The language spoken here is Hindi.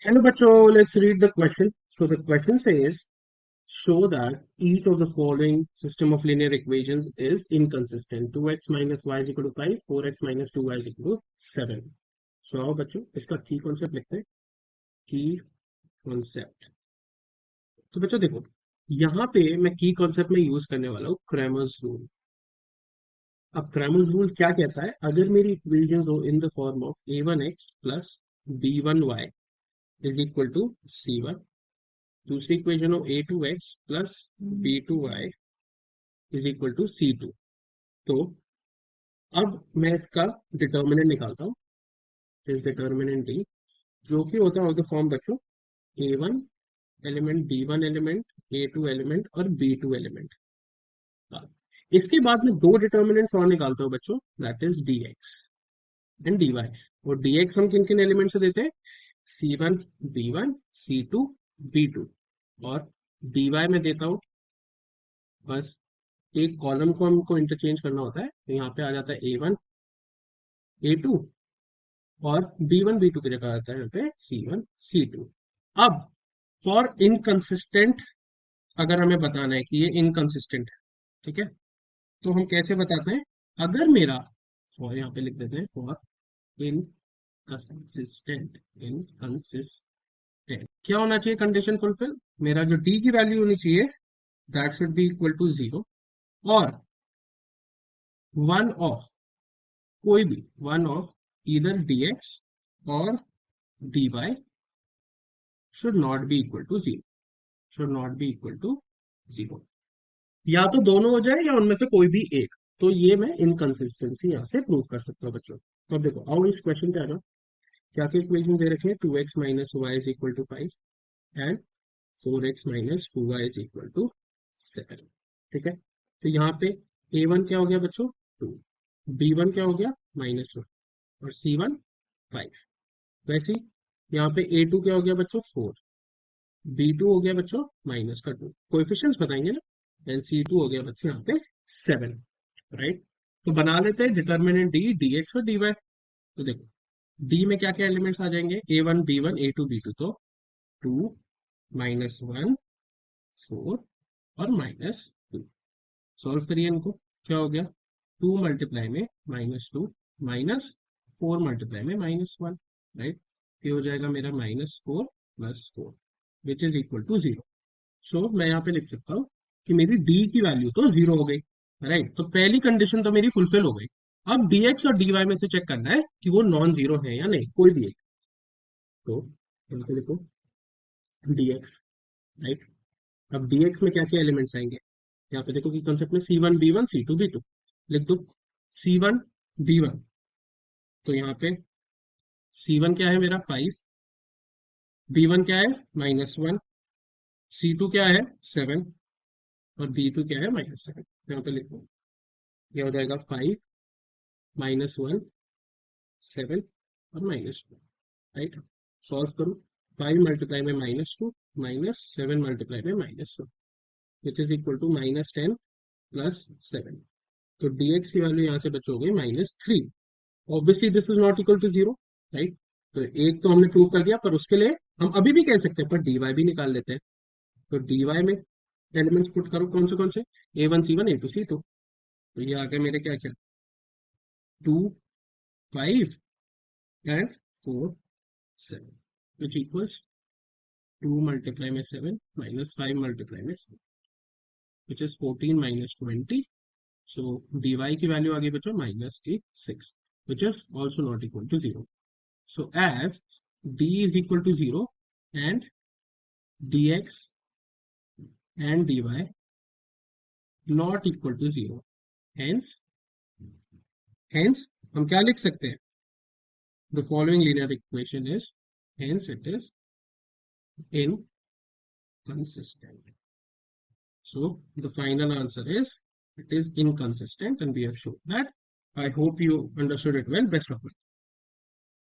Hello, bachcho. Let's read the question. So the question says, show that each of the following system of linear equations is inconsistent. 2x minus y is equal to 5, 4x minus 2y is equal to 7. So आओ बच्चों इसका की कॉन्सेप्ट लिखते हैं. की कॉन्सेप्ट. तो बच्चों देखो, यहाँ पे मैं की कॉन्सेप्ट में यूज करने वाला हूँ क्रैमर्स रूल. अब क्रैमर्स रूल क्या कहता है? अगर मेरी इक्वेशंस हो in the form of a1x plus b1y is equal to c1, दूसरी इक्वेशन हो a2x plus b2y is equal to c2. तो अब मैं इसका डिटर्मिनेंट निकालता हूँ. दिस डिटर्मिनेंट डी, जो कि होता है द फॉर्म बच्चों a1 element, b1 element, a2 element और b2 एलिमेंट. इसके बाद में दो डिटर्मिनेंट्स और निकालता हूँ बच्चों, that is dx and dy. और dx हम किन किन एलिमेंट से देते हैं? c1 b1, c2 b2. और dy में देता हूँ, बस एक कॉलम को हमको इंटरचेंज करना होता है, तो यहाँ पे आ जाता है a1 a2 और b1 b2 की जगह आता है यहाँ पे c1 c2. अब फॉर इनकंसिस्टेंट अगर हमें बताना है कि ये इनकंसिस्टेंट है, ठीक है, तो हम कैसे बताते हैं? अगर मेरा, फॉर यहाँ पे लिख देते हैं फॉर इनकंसिस्टेंट. इनकंसिस्टेंट क्या होना चाहिए? Condition fulfil. मेरा जो डी की वैल्यू होनी चाहिए that should be equal to 0, और वन ऑफ, कोई भी वन ऑफ either dx और dy should not be equal to 0. should not be equal to 0. या तो दोनों हो जाए या उनमें से कोई भी एक. तो ये मैं इनकंसिस्टेंसी यहाँ से प्रूव कर सकता हूँ बच्चों. तो अब देखो, आओ इस क्वेश्चन पे आ जाओ. क्या क्या इक्वेशन दे रखे हैं? 2x minus Y is equal to 5 and 4x minus 2y is equal to 7. ठीक है, तो यहाँ पे a1 क्या हो गया बच्चों? 2. b1 क्या हो गया? -1. और c1 5. वैसे ही यहाँ पे a2 क्या हो गया बच्चों? 4. b2 हो गया बच्चों -2. कोएफिशिएंट्स बताएंगे ना. एंड c2 हो गया बच्चों यहाँ पे 7. राइट. तो बना लेते हैं डिटर्मिनेंट डी, dx और dy. तो देखो, डी में क्या क्या एलिमेंट्स आ जाएंगे? a1 b1 a2 b2. तो 2 -1 4 और -2. सॉल्व करिए इनको. क्या हो गया? 2 मल्टीप्लाई में -2 -4 मल्टीप्लाई में -1. राइट. ये हो जाएगा मेरा -4 + 4 विच इज इक्वल टू 0. सो मैं यहाँ पे लिख सकता हूँ कि मेरी डी की वैल्यू तो 0 हो गई. राइट. तो पहली कंडीशन तो मेरी फुलफिल हो गई. अब dx और dy में से चेक करना है कि वो नॉन जीरो है या नहीं, कोई भी एक. तो यहाँ पे देखो dx. राइट. अब dx में क्या क्या एलिमेंट्स आएंगे? यहाँ पे देखो कि कॉन्सेप्ट में c1 b1 c2 b2 लिख दो. c1 b1, तो यहाँ पे c1 क्या है मेरा? 5. b1 क्या है? -1. c2 क्या है? 7. और b2 क्या है? -7. यहाँ पे लिखो, ये हो जाएगा 5 -1 7 और -2. राइट. सॉल्व करो. 5 मल्टीप्लाई में -2 -7 मल्टीप्लाई में -2 विच इज इक्वल टू -10 + 7. तो dx की वैल्यू यहाँ से बच हो गई -3. Obviously this is not equal to 0. Right. तो एक तो हमने प्रूव कर दिया, पर उसके लिए हम अभी भी कह सकते हैं, पर dy भी निकाल लेते हैं. तो dy में एलिमेंट्स पुट करो. कौन से? a1 c1 a2 c2. तो ये आ गए मेरे क्या क्या? 2 5 एंड 4 7 विच इक्वल्स 2 मल्टीप्लाई में 7 -5 मल्टीप्लाई में 4 विच इज 14 -20. सो dy की वैल्यू आ गई बच्चों -6 which is also not equal to 0. So as d is equal to 0 and dx and dy not equal to 0, hence हम क्या लिख सकते हैं? The following linear equation is, hence it is inconsistent. So the final answer is it is inconsistent, and we have shown that. I hope you understood it well. Best of luck.